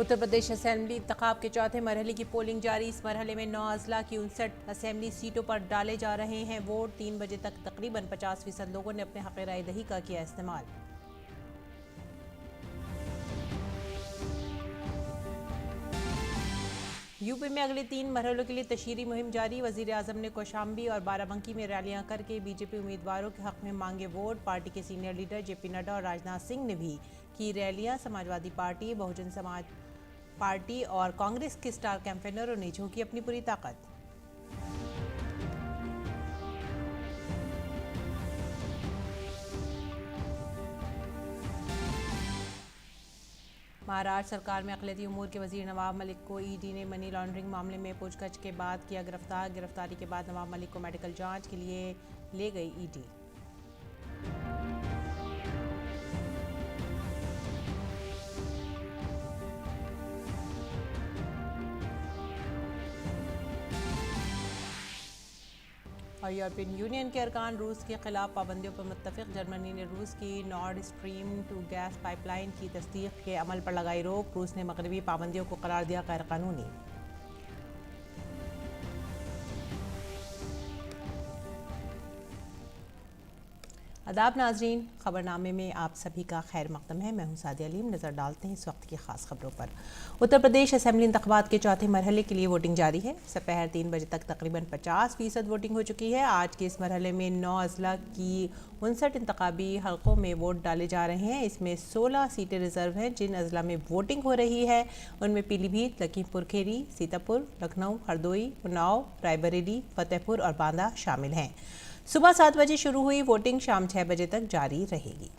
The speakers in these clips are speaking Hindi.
उत्तर प्रदेश असेंबली इंतखाब के चौथे मरहले की पोलिंग जारी। इस मरहले में 9 अजला की 59 असेंबली सीटों पर डाले जा रहे हैं वोट। 3 बजे तक तकरीबन 50% लोगों ने अपने हक़ राय दही का किया इस्तेमाल। यूपी में अगले 3 मरहलों के लिए तशहीरी मुहिम जारी। वजीर आजम ने कौशाम्बी और बाराबंकी में रैलियां करके बीजेपी उम्मीदवारों के हक में मांगे वोट। पार्टी के सीनियर लीडर जेपी नड्डा और राजनाथ सिंह ने भी की रैलियां। समाजवादी पार्टी, बहुजन समाज पार्टी और कांग्रेस के स्टार कैंपेनरों ने झोंकी अपनी पूरी ताकत। महाराष्ट्र सरकार में अक़लियती उमूर के वजीर नवाब मलिक को ईडी ने मनी लॉन्ड्रिंग मामले में पूछताछ के बाद किया गिरफ्तार। गिरफ्तारी के बाद नवाब मलिक को मेडिकल जांच के लिए ले गई ईडी। और यूरोपियन यूनियन के अरकान रूस के खिलाफ पाबंदियों पर मुत्तफिक। जर्मनी ने रूस की नॉर्ड स्ट्रीम 2 गैस पाइपलाइन की तस्दीक के अमल पर लगाई रोक। रूस ने मगरबी पाबंदियों को करार दिया गैर कानूनी। आदाब नाजरीन, खबरनामे में आप सभी का खैर मकदम है। मैं हूं सादिया अलीम। नज़र डालते हैं इस वक्त की खास खबरों पर। उत्तर प्रदेश असेंबली इंतखाबात के चौथे मरहले के लिए वोटिंग जारी है। दोपहर 3 बजे तक तकरीबन 50% वोटिंग हो चुकी है। आज के इस मरहले में 9 अजला की 59 इंतखाबी हलकों में वोट डाले जा रहे हैं। इसमें 16 सीटें रिजर्व हैं। जिन अजला में वोटिंग हो रही है उनमें पीलीभीत, लखीमपुर खीरी, सीतापुर, लखनऊ, हरदोई, उन्नाव, रायबरेली, फतेहपुर और बांदा शामिल हैं। सुबह 7 बजे शुरू हुई वोटिंग शाम 6 बजे तक जारी रहेगी।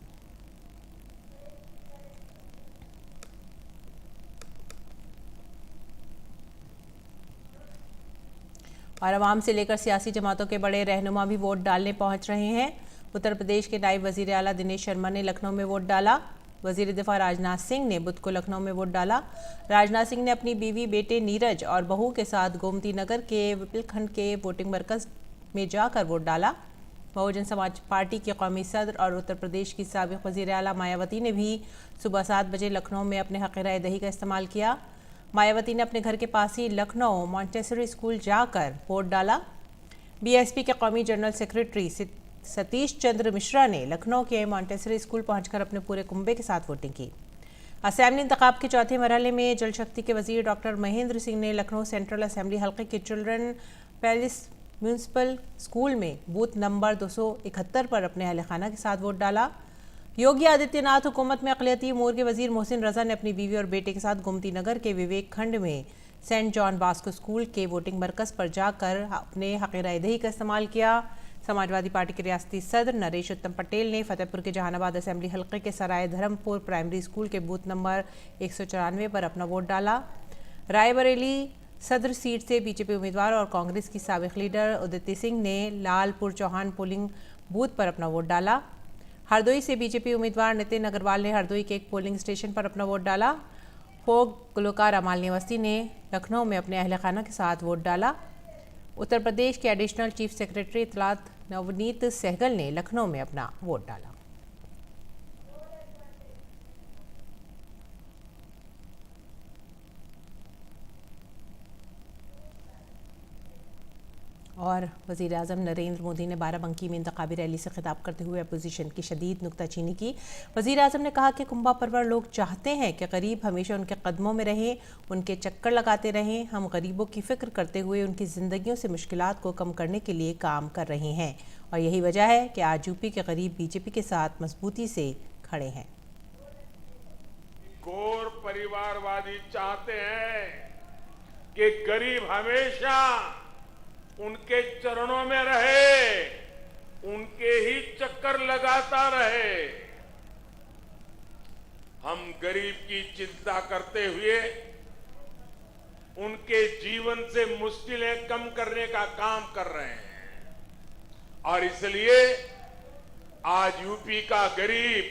और आवाम से लेकर सियासी जमातों के बड़े रहनुमा भी वोट डालने पहुंच रहे हैं। उत्तर प्रदेश के नायब वजीर आला दिनेश शर्मा ने लखनऊ में वोट डाला। वजीर दिफा राजनाथ सिंह ने बुध को लखनऊ में वोट डाला। राजनाथ सिंह ने अपनी बीवी, बेटे नीरज और बहू के साथ गोमती नगर के विपिलखंड के वोटिंग मरकज में जाकर वोट डाला। बहुजन समाज पार्टी के कौमी सदर और उत्तर प्रदेश की साबिक वज़ीर आला मायावती ने भी सुबह 7 बजे लखनऊ में अपने हक़ राय दही का इस्तेमाल किया। मायावती ने अपने घर के पास ही लखनऊ मॉन्टेसरी स्कूल जाकर वोट डाला। बीएसपी के कौमी जनरल सेक्रेटरी सतीश चंद्र मिश्रा ने लखनऊ के मॉन्टेसरी स्कूल पहुंचकर अपने पूरे कुंबे के साथ वोटिंग की। असेंबली इंतखाब के चौथे मरहले में जल शक्ति के वजीर डॉक्टर महेंद्र सिंह ने लखनऊ सेंट्रल असेंबली हल्के के चिल्ड्रन पैलेस म्यूनसिपल स्कूल में बूथ नंबर 271 पर अपने अहल खाना के साथ वोट डाला। योगी आदित्यनाथ हुकूमत में अक़लियती उमूर के वजीर मोहसिन रजा ने अपनी बीवी और बेटे के साथ गोमती नगर के विवेक खंड में सेंट जॉन बास्को स्कूल के वोटिंग मरकज पर जाकर अपने हक़ राय दही का इस्तेमाल किया। समाजवादी पार्टी के रियासती सदर नरेश उत्तम पटेल ने फतेहपुर के जहानाबाद असेंबली हल्के के सराय धर्मपुर प्राइमरी स्कूल के बूथ नंबर 194 पर अपना वोट डाला। रायबरेली सदर सीट से बीजेपी उम्मीदवार और कांग्रेस की साबिक लीडर उदिति सिंह ने लालपुर चौहान पोलिंग बूथ पर अपना वोट डाला। हरदोई से बीजेपी उम्मीदवार नितिन अग्रवाल ने हरदोई के एक पोलिंग स्टेशन पर अपना वोट डाला। फोक गुलकार अमाल निवासी ने लखनऊ में अपने अहल खाना के साथ वोट डाला। उत्तर प्रदेश के एडिशनल चीफ सेक्रेटरी इत्तलात नवनीत सहगल ने लखनऊ में अपना वोट डाला। और वज़ीर आज़म नरेंद्र मोदी ने बाराबंकी में इंतखाबी रैली से खिताब करते हुए अपोजिशन की शदीद नुक्ताचीनी की। वज़ीर आज़म ने कहा कि कुंभा परवर लोग चाहते हैं कि गरीब हमेशा उनके कदमों में रहें, उनके चक्कर लगाते रहें। हम गरीबों की फ़िक्र करते हुए उनकी ज़िंदगियों से मुश्किलात को कम करने के लिए काम कर रहे हैं और यही वजह है कि आज यूपी के गरीब बीजेपी के साथ मजबूती से खड़े हैं। घोर परिवारवादी चाहते हैं कि गरीब हमेशा उनके चरणों में रहे, उनके ही चक्कर लगाता रहे। हम गरीब की चिंता करते हुए उनके जीवन से मुश्किलें कम करने का काम कर रहे हैं और इसलिए आज यूपी का गरीब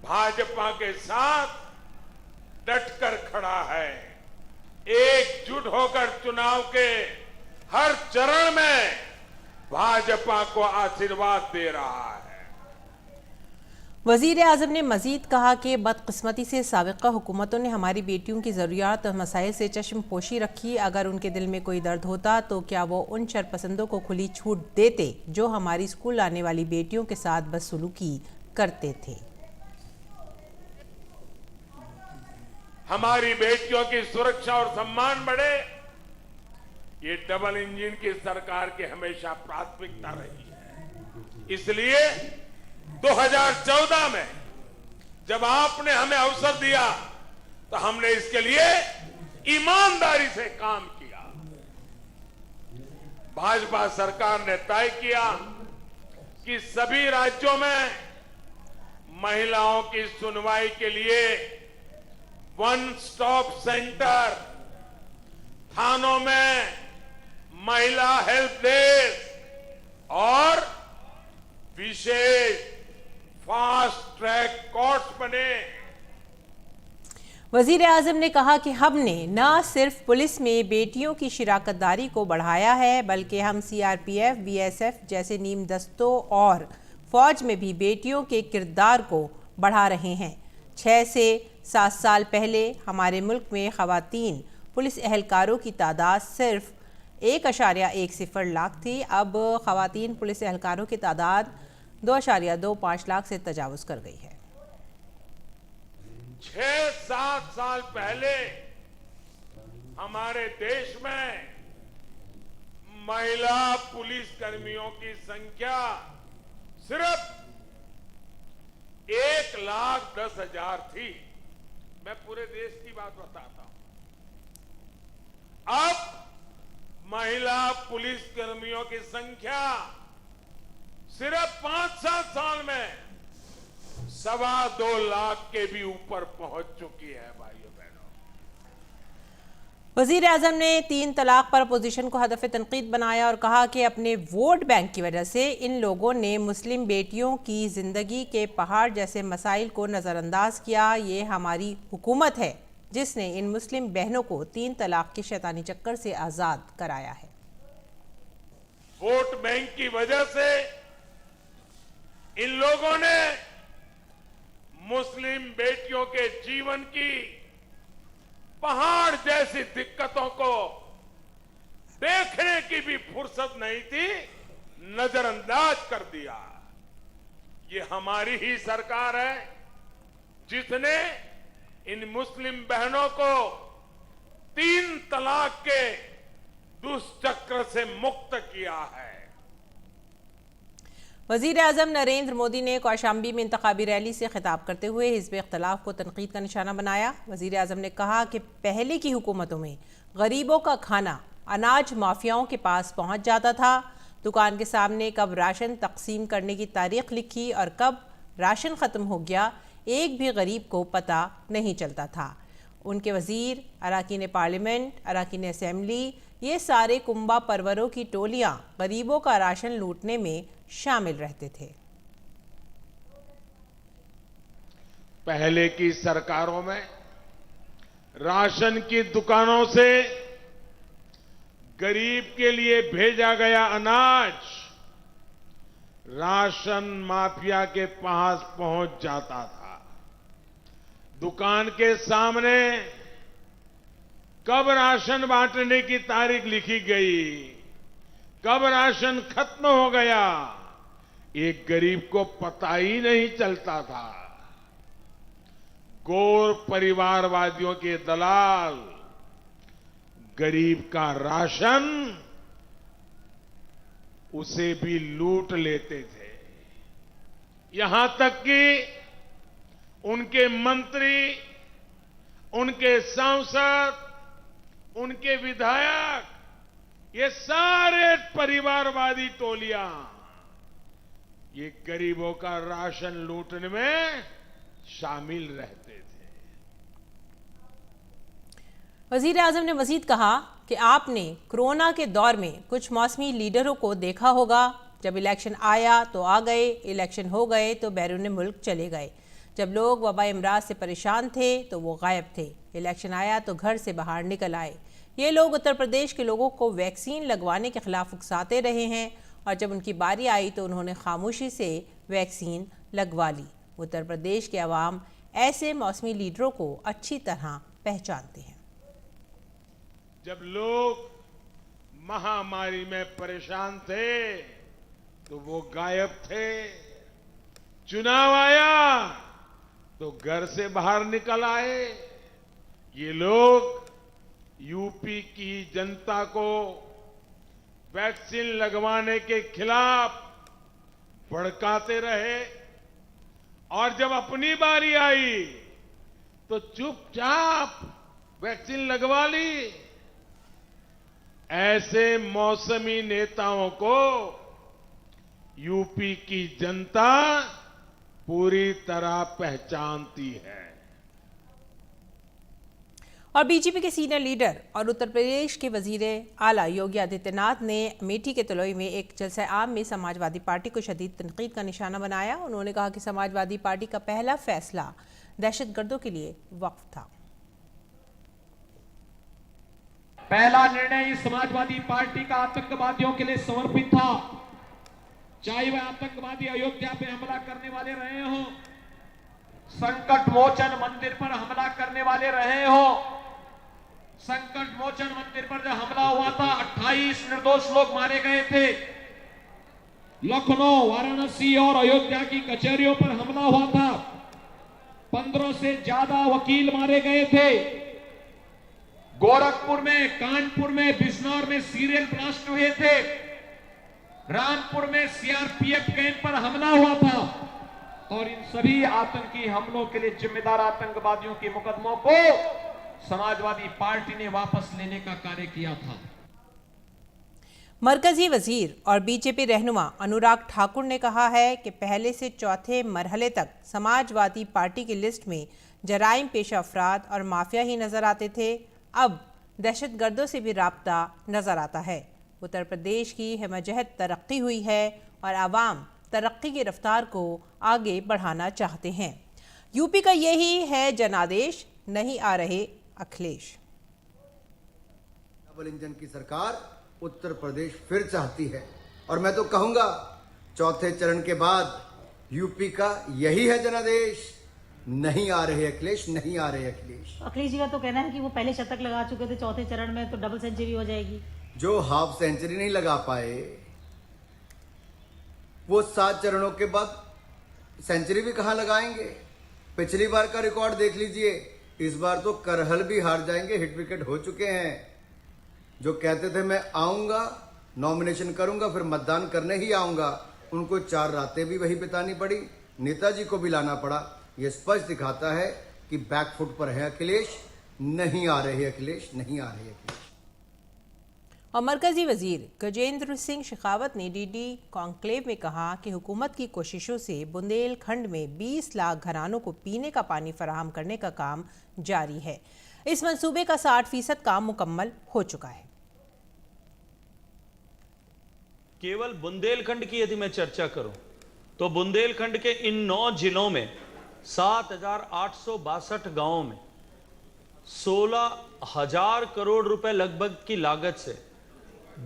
भाजपा के साथ डटकर खड़ा है। एकजुट होकर चुनाव के हर चरण में भाजपा को आशीर्वाद दे रहा है। वज़ीर आज़म ने मज़ीद कहा कि बदकिस्मती से साबिक़ा हुकूमतों ने हमारी बेटियों की ज़रूरियात और मसाइल से चश्मपोशी रखी। अगर उनके दिल में कोई दर्द होता तो क्या वो उन शरपसंदों को खुली छूट देते जो हमारी स्कूल आने वाली बेटियों के साथ बदसलूकी करते थे। हमारी बेटियों की सुरक्षा और सम्मान बढ़े, ये डबल इंजन की सरकार की हमेशा प्राथमिकता रही है। इसलिए 2014 में जब आपने हमें अवसर दिया तो हमने इसके लिए ईमानदारी से काम किया। भाजपा सरकार ने तय किया कि सभी राज्यों में महिलाओं की सुनवाई के लिए वन स्टॉप सेंटर, थानों में महिला हेल्प डेस्क और विशेष फास्ट ट्रैक कोर्ट्स बने। वज़ीर आज़म ने कहा कि हमने न सिर्फ पुलिस में बेटियों की शिराकतदारी को बढ़ाया है बल्कि हम CRPF, BSF जैसे नीम दस्तों और फौज में भी बेटियों के किरदार को बढ़ा रहे हैं। 6 से 7 साल पहले हमारे मुल्क में ख़वातीन पुलिस एहलकारों की तादाद सिर्फ 1.10 लाख थी। अब ख़वातीन पुलिस एहलकारों की तादाद 2.25 लाख से तजावुज़ कर गई है। 6-7 साल पहले हमारे देश में महिला पुलिस कर्मियों की संख्या सिर्फ 1,10,000 थी। मैं पूरे देश की बात बताता हूं। अब महिला पुलिस कर्मियों की संख्या सिर्फ 5-7 साल में 2.25 लाख के भी ऊपर पहुंच चुकी है। भाइयों बहनों, वज़ीर आज़म ने 3 तलाक पर अपोजिशन को हदफ तनकीद बनाया और कहा कि अपने वोट बैंक की वजह से इन लोगों ने मुस्लिम बेटियों की ज़िंदगी के पहाड़ जैसे मसाइल को नज़रअंदाज किया। ये हमारी हुकूमत है जिसने इन मुस्लिम बहनों को 3 तलाक के शैतानी चक्कर से आज़ाद कराया है। वोट बैंक की वजह से इन लोगों ने मुस्लिम बेटियों के जीवन की पहाड़ जैसी दिक्कतों को देखने की भी फुर्सत नहीं थी, नजरअंदाज कर दिया। ये हमारी ही सरकार है जिसने इन मुस्लिम बहनों को 3 तलाक के दुष्चक्र से मुक्त किया है। वज़ीर आज़म नरेंद्र मोदी ने कौशाम्बी में इंतखाबी रैली से खिताब करते हुए हिज़्ब इख्तिलाफ को तनकीद का निशाना बनाया। वज़ीर आज़म ने कहा कि पहले की हुकूमतों में गरीबों का खाना अनाज माफियाओं के पास पहुंच जाता था। दुकान के सामने कब राशन तकसीम करने की तारीख लिखी और कब राशन ख़त्म हो गया, एक भी गरीब को पता नहीं चलता था। उनके वज़ीर, अराकीन पार्लियामेंट, अराकीन असेंबली, ये सारे कुंबा परवरों की टोलियां गरीबों का राशन लूटने में शामिल रहते थे। पहले की सरकारों में राशन की दुकानों से गरीब के लिए भेजा गया अनाज राशन माफिया के पास पहुंच जाता था। दुकान के सामने कब राशन बांटने की तारीख लिखी गई, कब राशन खत्म हो गया, एक गरीब को पता ही नहीं चलता था। गोर परिवारवादियों के दलाल गरीब का राशन उसे भी लूट लेते थे। यहां तक कि उनके मंत्री, उनके सांसद, उनके विधायक, ये सारे परिवारवादी टोलियां ये गरीबों का राशन लूटने में शामिल रहते थे। वज़ीर आज़म ने मज़ीद कहा कि आपने कोरोना के दौर में कुछ मौसमी लीडरों को देखा होगा। जब इलेक्शन आया तो आ गए, इलेक्शन हो गए तो बैरून मुल्क चले गए। जब लोग वबा इमराज से परेशान थे तो वो गायब थे। इलेक्शन आया तो घर से बाहर निकल आए। ये लोग उत्तर प्रदेश के लोगों को वैक्सीन लगवाने के खिलाफ उकसाते रहे हैं और जब उनकी बारी आई तो उन्होंने खामोशी से वैक्सीन लगवा ली। उत्तर प्रदेश के अवाम ऐसे मौसमी लीडरों को अच्छी तरह पहचानते हैं। जब लोग महामारी में परेशान थे तो वो गायब थे, चुनाव आया तो घर से बाहर निकल आए। ये लोग यूपी की जनता को वैक्सीन लगवाने के खिलाफ भड़काते रहे और जब अपनी बारी आई तो चुपचाप वैक्सीन लगवा ली। ऐसे मौसमी नेताओं को यूपी की जनता पूरी तरह पहचानती है। और बीजेपी के सीनियर लीडर और उत्तर प्रदेश के वजीर आला योगी आदित्यनाथ ने अमेठी के तलोई में एक जलसा आम में समाजवादी पार्टी को शदीद तनकीद का निशाना बनाया। उन्होंने कहा कि समाजवादी पार्टी का पहला फैसला दहशतगर्दों के लिए वक्फ था। पहला निर्णय इस समाजवादी पार्टी का आतंकवादियों के लिए समर्पित था, चाहे वह आतंकवादी अयोध्या पे हमला करने वाले रहे हो, संकट मोचन मंदिर पर हमला करने वाले रहे हो। संकट मोचन मंदिर पर जब हमला हुआ था 28 निर्दोष लोग मारे गए थे। लखनऊ, वाराणसी और अयोध्या की कचहरियों पर हमला हुआ था, 15 से ज्यादा वकील मारे गए थे। गोरखपुर में, कानपुर में, बिजनौर में सीरियल ब्लास्ट हुए थे। रामपुर में सीआरपीएफ कैंप पर हमला हुआ था और इन सभी आतंकी हमलों के लिए जिम्मेदार आतंकवादियों के मुकदमों को समाजवादी पार्टी ने वापस लेने का कार्य किया था। मरकजी वजीर और बीजेपी रहनुमा अनुराग ठाकुर ने कहा है कि पहले से चौथे मरहले तक समाजवादी पार्टी की लिस्ट में जराइम पेशा अफराद और माफिया ही नजर आते थे, अब दहशतगर्दों से भी राब्ता नजर आता है। उत्तर प्रदेश की हिमजहत तरक्की हुई है और आवाम तरक्की की रफ्तार को आगे बढ़ाना चाहते हैं। यूपी का यही है जनादेश, नहीं आ रहे अखिलेश। डबल इंजन की सरकार उत्तर प्रदेश फिर चाहती है और मैं तो कहूंगा चौथे चरण के बाद यूपी का यही है जनादेश, नहीं आ रहे अखिलेश, नहीं आ रहे अखिलेश। अखिलेश जी का तो कहना है कि वो पहले शतक लगा चुके थे, चौथे चरण में तो डबल सेंचुरी हो जाएगी। जो हाफ सेंचुरी नहीं लगा पाए वो 7 चरणों के बाद सेंचुरी भी कहां लगाएंगे। पिछली बार का रिकॉर्ड देख लीजिए, इस बार तो करहल भी हार जाएंगे, हिट विकेट हो चुके हैं। जो कहते थे मैं आऊंगा, नॉमिनेशन करूंगा, फिर मतदान करने ही आऊंगा, उनको 4 रातें भी वही बितानी पड़ी, नेताजी को भी लाना पड़ा। यह स्पष्ट दिखाता है कि बैकफुट पर है अखिलेश, नहीं आ रहे अखिलेश, नहीं आ रहे अखिलेश। और मरकजी वजीर गजेंद्र सिंह शेखावत ने डीडी कॉन्क्लेव में कहा कि हुकूमत की कोशिशों से बुंदेलखंड में 20 लाख घरानों को पीने का पानी फराहम करने का काम जारी है। इस मंसूबे का 60% काम मुकम्मल हो चुका है। केवल बुंदेलखंड की यदि मैं चर्चा करूं तो बुंदेलखंड के इन 9 जिलों में 7,862 गांवों में 16,000 करोड़ रुपए लगभग की लागत से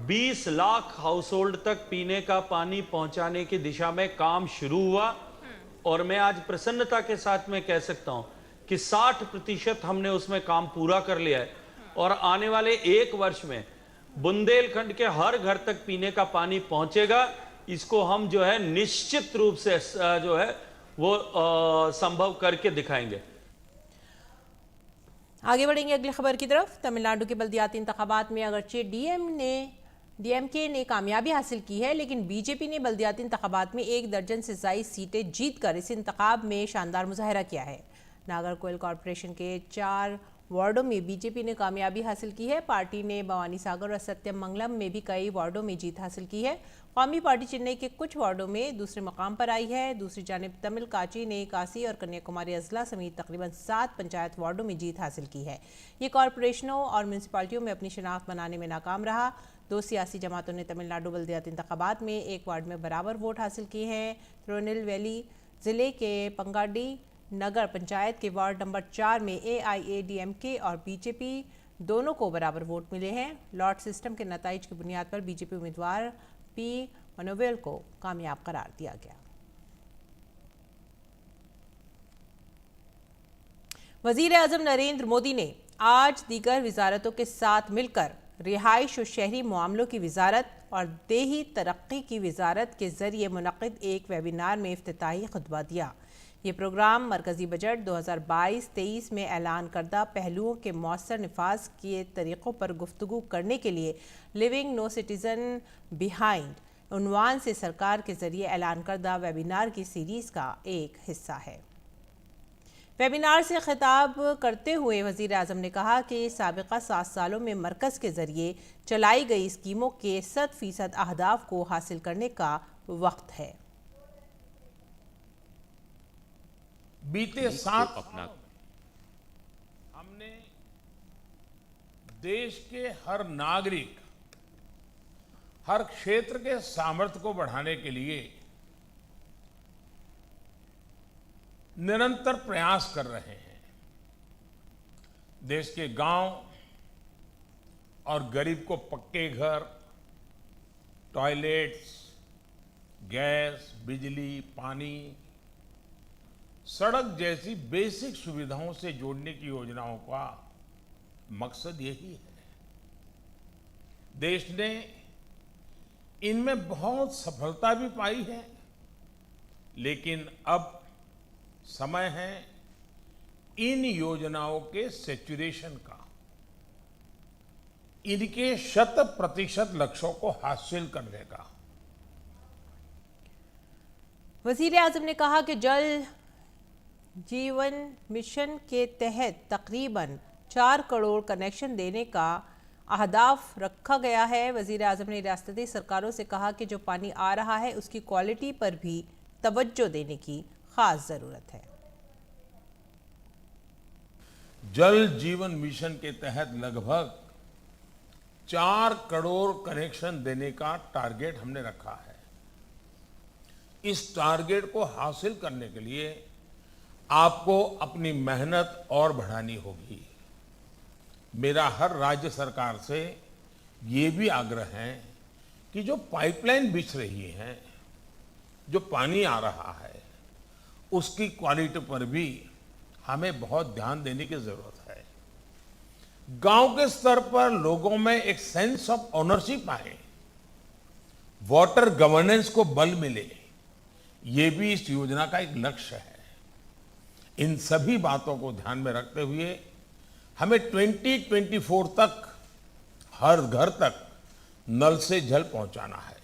20 लाख हाउस होल्ड तक पीने का पानी पहुंचाने की दिशा में काम शुरू हुआ। और मैं आज प्रसन्नता के साथ में कह सकता हूं कि 60% हमने उसमें काम पूरा कर लिया है और आने वाले 1 वर्ष में बुंदेलखंड के हर घर तक पीने का पानी पहुंचेगा। इसको हम जो है निश्चित रूप से जो है वो संभव करके दिखाएंगे। आगे बढ़ेंगे अगली खबर की तरफ। तमिलनाडु के बल्दियाती इंतखाबात में अगरचे डीएमके ने कामयाबी हासिल की है, लेकिन बीजेपी ने बल्दियाती इंतखाबात में 1 दर्जन से ज़ायद सीटें जीतकर इस इंतखाब में शानदार मुजाहरा किया है। नागरकोइल कॉरपोरेशन के 4 वार्डों में बीजेपी ने कामयाबी हासिल की है। पार्टी ने भवानी सागर और सत्यमंगलम में भी कई वार्डों में जीत हासिल की है। कौमी पार्टी चेन्नई के कुछ वार्डों में दूसरे मकाम पर आई है। दूसरी जानिब तमिल काची ने काशी और कन्याकुमारी अजला समेत तकरीबन 7 पंचायत वार्डों में जीत हासिल की है। ये कॉरपोरेशनों और म्यूनसिपालिटियों में अपनी शनाख्त बनाने में नाकाम रहा। 2 सियासी जमातों ने तमिलनाडु बल्दियाती इंतखाबात में 1 वार्ड में बराबर वोट हासिल किए हैं। तिरुनेलवेली जिले के पंगाडी नगर पंचायत के वार्ड नंबर 4 में AIADMK और बीजेपी दोनों को बराबर वोट मिले हैं। लॉट सिस्टम के नताइज की बुनियाद पर बीजेपी उम्मीदवार P. मनोवेल को कामयाब करार दिया गया। वजीर आजम नरेंद्र मोदी ने आज दीगर वजारतों के साथ मिलकर रिहाइश और शहरी मामलों की वजारत और देही तरक्की की वजारत के जरिए मुनक़िद एक वेबिनार में इफ्तिताही खुतबा दिया। ये प्रोग्राम मरकजी बजट 2022-23 में ऐलान करदा पहलुओं के मौसर नफाज के तरीक़ों पर गुफ्तगू करने के लिए लिविंग नो सिटीज़न बिहाइंड उन्वान से सरकार के जरिए ऐलान करदा वेबिनार की सीरीज़ का एक हिस्सा है। वेबिनार से खिताब करते हुए वज़ीर आज़म ने कहा कि साबिक़ा 7 सालों में मरकज़ के ज़रिए चलाई गई स्कीमों के 100% अहदाफ को हासिल करने का वक्त है। बीते 7 साल हमने देश के हर नागरिक, हर क्षेत्र के सामर्थ्य को बढ़ाने के लिए निरंतर प्रयास कर रहे हैं। देश के गांव और गरीब को पक्के घर, टॉयलेट्स, गैस, बिजली, पानी, सड़क जैसी बेसिक सुविधाओं से जोड़ने की योजनाओं का मकसद यही है। देश ने इनमें बहुत सफलता भी पाई है, लेकिन अब समय है इन योजनाओं के सैचुरेशन का, इनके 100% लक्ष्यों को हासिल करने का। वज़ीर आज़म ने कहा कि जल जीवन मिशन के तहत तकरीबन 4 करोड़ कनेक्शन देने का अहदाफ रखा गया है। वज़ीर आज़म ने रियासती सरकारों से कहा कि जो पानी आ रहा है उसकी क्वालिटी पर भी तवज्जो देने की खास जरूरत है। जल जीवन मिशन के तहत लगभग 4 करोड़ कनेक्शन देने का टारगेट हमने रखा है। इस टारगेट को हासिल करने के लिए आपको अपनी मेहनत और बढ़ानी होगी। मेरा हर राज्य सरकार से ये भी आग्रह है कि जो पाइपलाइन बिछ रही है, जो पानी आ रहा है, उसकी क्वालिटी पर भी हमें बहुत ध्यान देने की जरूरत है। गांव के स्तर पर लोगों में एक सेंस ऑफ ओनरशिप आए, वाटर गवर्नेंस को बल मिले, ये भी इस योजना का एक लक्ष्य है। इन सभी बातों को ध्यान में रखते हुए हमें 2024 तक हर घर तक नल से जल पहुंचाना है।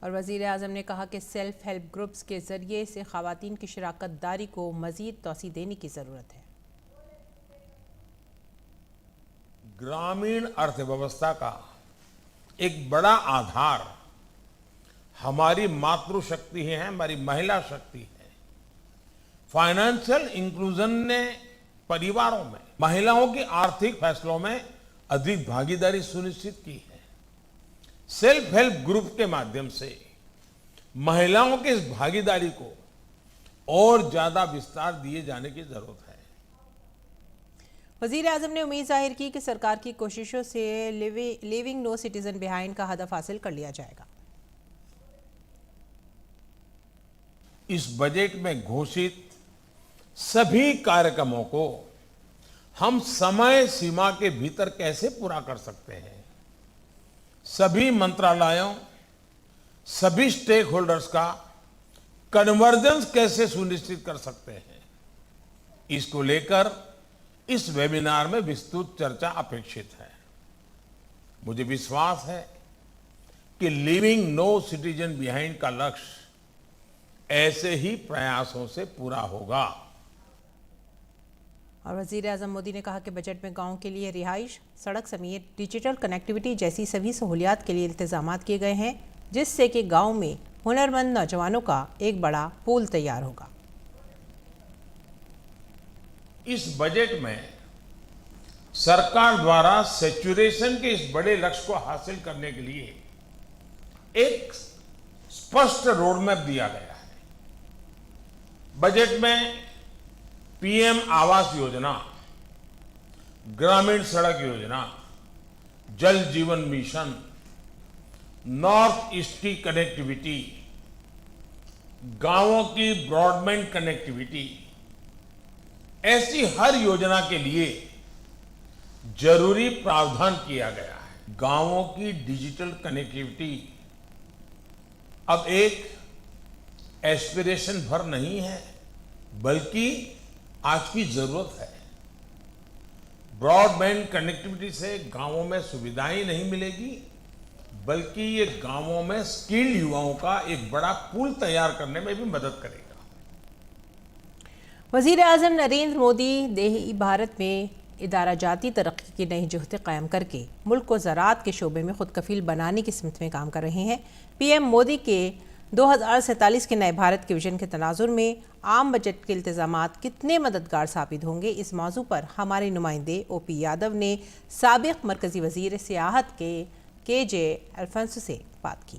और वज़ीर आज़म ने कहा कि सेल्फ हेल्प ग्रुप्स के ज़रिए से ख़वातीन की शराकत दारी को मज़ीद तोसी देने की ज़रूरत है। ग्रामीण अर्थव्यवस्था का एक बड़ा आधार हमारी मातृशक्ति है, हमारी महिला शक्ति है। फाइनेंशियल इंक्लूजन ने परिवारों में महिलाओं की आर्थिक फैसलों में अधिक भागीदारी सुनिश्चित की है। सेल्फ हेल्प ग्रुप के माध्यम से महिलाओं की इस भागीदारी को और ज्यादा विस्तार दिए जाने की जरूरत है। वज़ीर आज़म ने उम्मीद जाहिर की कि सरकार की कोशिशों से लिविंग नो सिटीजन बिहाइंड का हदफ हासिल कर लिया जाएगा। इस बजट में घोषित सभी कार्यक्रमों को हम समय सीमा के भीतर कैसे पूरा कर सकते हैं, सभी मंत्रालयों, सभी स्टेक होल्डर्स का कन्वर्जेंस कैसे सुनिश्चित कर सकते हैं, इसको लेकर इस वेबिनार में विस्तृत चर्चा अपेक्षित है। मुझे विश्वास है कि लिविंग नो सिटीजन बिहाइंड का लक्ष्य ऐसे ही प्रयासों से पूरा होगा। और वज़ीर आज़म मोदी ने कहा कि बजट में गाँव के लिए रिहाइश, सड़क समेत डिजिटल कनेक्टिविटी जैसी सभी सहूलियात के लिए इंतजामात किए गए हैं, जिससे कि गाँव में हुनरमंद नौजवानों का एक बड़ा पूल तैयार होगा। इस बजट में सरकार द्वारा सैचुरेशन के इस बड़े लक्ष्य को हासिल करने के लिए एक स्पष्ट रोडमैप दिया गया है। बजट में पीएम आवास योजना, ग्रामीण सड़क योजना, जल जीवन मिशन, नॉर्थ ईस्ट की कनेक्टिविटी, गांवों की ब्रॉडबैंड कनेक्टिविटी, ऐसी हर योजना के लिए जरूरी प्रावधान किया गया है। गांवों की डिजिटल कनेक्टिविटी अब एक एस्पिरेशन भर नहीं है, बल्कि आज की जरूरत है। ब्रॉडबैंड कनेक्टिविटी से गांवों में सुविधाएं नहीं मिलेगी, बल्कि ये गांवों में स्किल्ड युवाओं का एक बड़ा पूल तैयार करने में भी मदद करेगा। वजीर आजम नरेंद्र मोदी देही भारत में इदारा जाती तरक्की की नई जुहद कायम करके मुल्क को ज़राअत के शोबे में खुद कफील बनाने की सिमत में काम कर रहे हैं। पीएम मोदी के 2047 के नए भारत के विजन के तनाजुर में आम बजट के इल्तिज़ामात कितने मददगार साबित होंगे, इस मौजू पर हमारे नुमाइंदे ओपी यादव ने साबिक मरकजी वजीर सियाहत के जे अल्फांसो से बात की।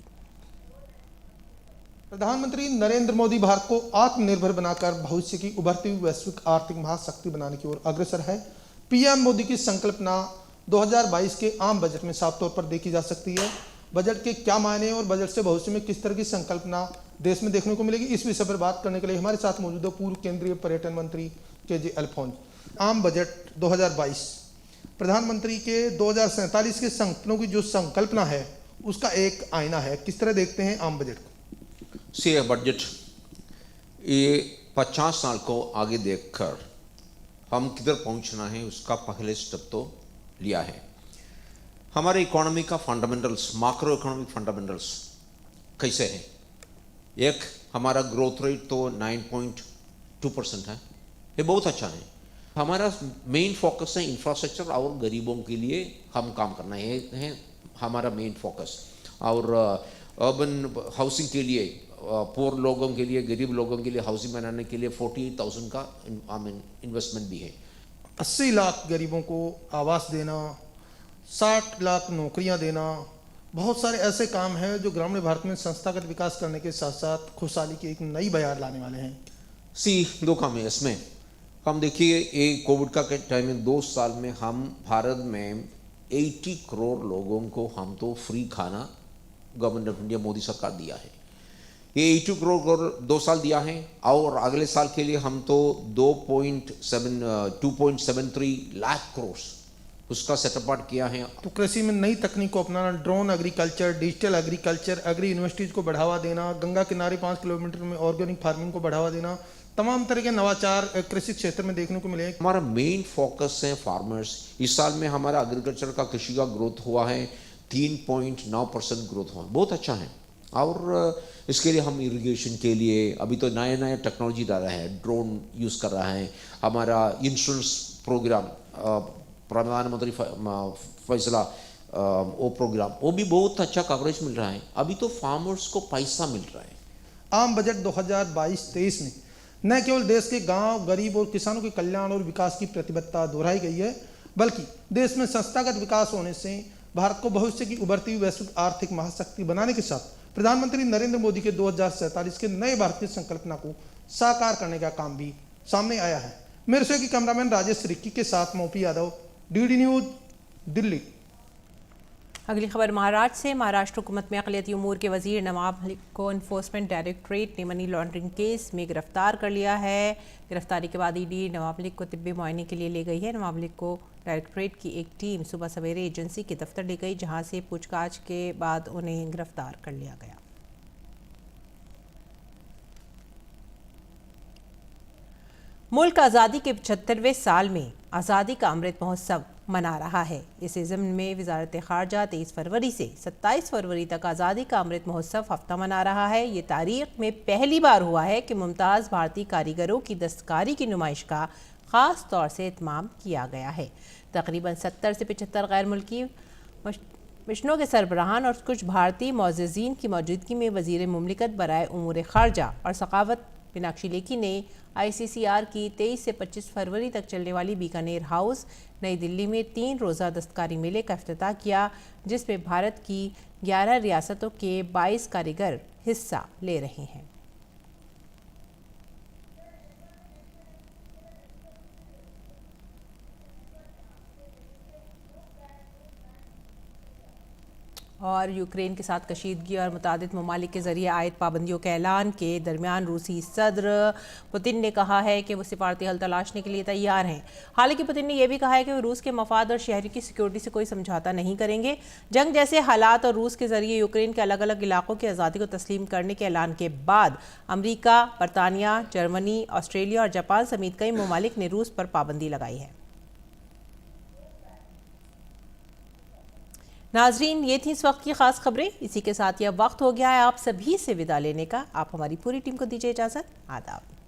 प्रधानमंत्री नरेंद्र मोदी भारत को आत्मनिर्भर बनाकर भविष्य की उभरती हुई वैश्विक आर्थिक महाशक्ति बनाने की ओर अग्रसर है। पीएम मोदी की संकल्पना 2022 के आम बजट में साफ तौर पर देखी जा सकती है। बजट के क्या मायने और बजट से भविष्य में किस तरह की संकल्पना देश में देखने को मिलेगी, इस विषय पर बात करने के लिए हमारे साथ मौजूद है पूर्व केंद्रीय पर्यटन मंत्री के.जे. अल्फोंस। आम बजट 2022 प्रधानमंत्री के 2047 के संकल्पों की जो संकल्पना है उसका एक आईना है। किस तरह देखते हैं आम बजट को? से बजट ये 50 साल को आगे देखकर हम किधर पहुंचना है उसका पहले स्टेप तो लिया है। हमारे इकोनॉमी का फंडामेंटल्स, माक्रो इकोनॉमिक फंडामेंटल्स कैसे हैं? एक, हमारा ग्रोथ रेट तो 9.2% है, ये बहुत अच्छा है। हमारा मेन फोकस है इंफ्रास्ट्रक्चर और गरीबों के लिए हम काम करना है हमारा मेन फोकस। और अर्बन हाउसिंग के लिए, पुअर लोगों के लिए, गरीब लोगों के लिए हाउसिंग बनाने के लिए 48,000 का इन्वेस्टमेंट भी है। 80 लाख गरीबों को आवास देना, 60 लाख नौकरियां देना, बहुत सारे ऐसे काम हैं जो ग्रामीण भारत में संस्थागत विकास करने के साथ साथ खुशहाली की एक नई बयार लाने वाले हैं। दो काम है इसमें। हम देखिए, ये कोविड का टाइम में 2 साल में हम भारत में 80 करोड़ लोगों को हम तो फ्री खाना गवर्नमेंट ऑफ इंडिया मोदी सरकार दिया है। ये 80 करोड़ 2 साल दिया है और अगले साल के लिए हम तो 2.73 लाख करोड़ उसका सेटअप किया है। तो कृषि में नई तकनीक को अपनाना, drone agriculture, digital agriculture, agri universities को बढ़ावा देना, गंगा किनारे 5 किलोमीटर में ऑर्गेनिक फार्मिंग को बढ़ावा देना, तमाम तरह के नवाचार कृषि क्षेत्र में देखने को मिले। हमारा मेन फोकस है फार्मर्स। इस साल में हमारा एग्रीकल्चर का, कृषि का ग्रोथ हुआ है 3.9% ग्रोथ हुआ, बहुत अच्छा है। और इसके लिए हम इरिगेशन के लिए अभी तो नया नया टेक्नोलॉजी डाला है, ड्रोन यूज़ कर रहा है। हमारा इंश्योरेंस प्रोग्राम, प्रधानमंत्री फैसला वो प्रोग्राम, वो भी बहुत अच्छा कवरेज मिल रहा है। अभी तो फार्मर्स को पैसा मिल रहा है। आम बजट 2022-23 में न केवल देश के गांव, गरीब और किसानों के कल्याण और विकास की प्रतिबद्धता दोहराई गई है, बल्कि देश में संस्थागत विकास होने से भारत को भविष्य की उभरती हुई वैश्विक आर्थिक महाशक्ति बनाने के साथ प्रधानमंत्री नरेंद्र मोदी के 2047 के नए भारत की संकल्पना को साकार करने का काम भी सामने आया है। मेरे से कैमरामैन राजेश रिक्की के साथ मोपी यादव, डीडी न्यूज, दिल्ली। अगली खबर महाराष्ट्र से। महाराष्ट्र हुकूमत में अक़लियती उमूर के वजीर नवाब मलिक को इन्फोर्समेंट डायरेक्टरेट ने मनी लॉन्ड्रिंग केस में गिरफ्तार कर लिया है। गिरफ्तारी के बाद ईडी नवाब मलिक को तिब्बी मुआयने के लिए ले गई है। नवाब मलिक को डायरेक्टरेट की एक टीम सुबह सवेरे एजेंसी के दफ्तर ले गई, जहां से पूछताछ के बाद उन्हें गिरफ्तार कर लिया गया। मुल्क आज़ादी के 75वें साल में आज़ादी का अमृत महोत्सव मना रहा है। इस ज़िम्न में वज़ारत ख़ारजा 23 फरवरी से 27 फरवरी तक आज़ादी का अमृत महोत्सव हफ्ता मना रहा है। ये तारीख में पहली बार हुआ है कि मुमताज़ भारतीय कारीगरों की दस्तकारी की नुमाइश का ख़ास तौर से एहतमाम किया गया है। तकरीबन 70 से 75 गैर मुल्की मिशनों के सरबराहान और कुछ भारतीय मोअज़्ज़िज़ीन की मौजूदगी में वज़ीर मुमलिकत बराए उमूर ख़ारजा और सक़ावत मीनाक्षी लेखी ने ICCR की 23 से 25 फरवरी तक चलने वाली बीकानेर हाउस नई दिल्ली में 3 रोज़ा दस्तकारी मेले का इफ्तिताह किया, जिसमें भारत की 11 रियासतों के 22 कारीगर हिस्सा ले रहे हैं। और यूक्रेन के साथ कशीदगी और मुतादिद ममालिक के जरिए आयद पाबंदियों के ऐलान के दरमियान रूसी सदर पुतिन ने कहा है कि वो सिफारती हल तलाशने के लिए तैयार हैं। हालांकि पुतिन ने यह भी कहा है कि वो रूस के मफाद और शहरी की सिक्योरिटी से कोई समझौता नहीं करेंगे। जंग जैसे हालात और रूस के जरिए यूक्रेन के अलग अलग इलाकों की आज़ादी को तस्लीम करने के ऐलान के बाद अमरीका, बरतानिया, जर्मनी, ऑस्ट्रेलिया और जापान समेत कई ममालिक ने रूस पर पाबंदी लगाई है। नाजरीन, ये थी इस वक्त की खास खबरें। इसी के साथ यह वक्त हो गया है आप सभी से विदा लेने का। आप हमारी पूरी टीम को दीजिए इजाजत। आदाब।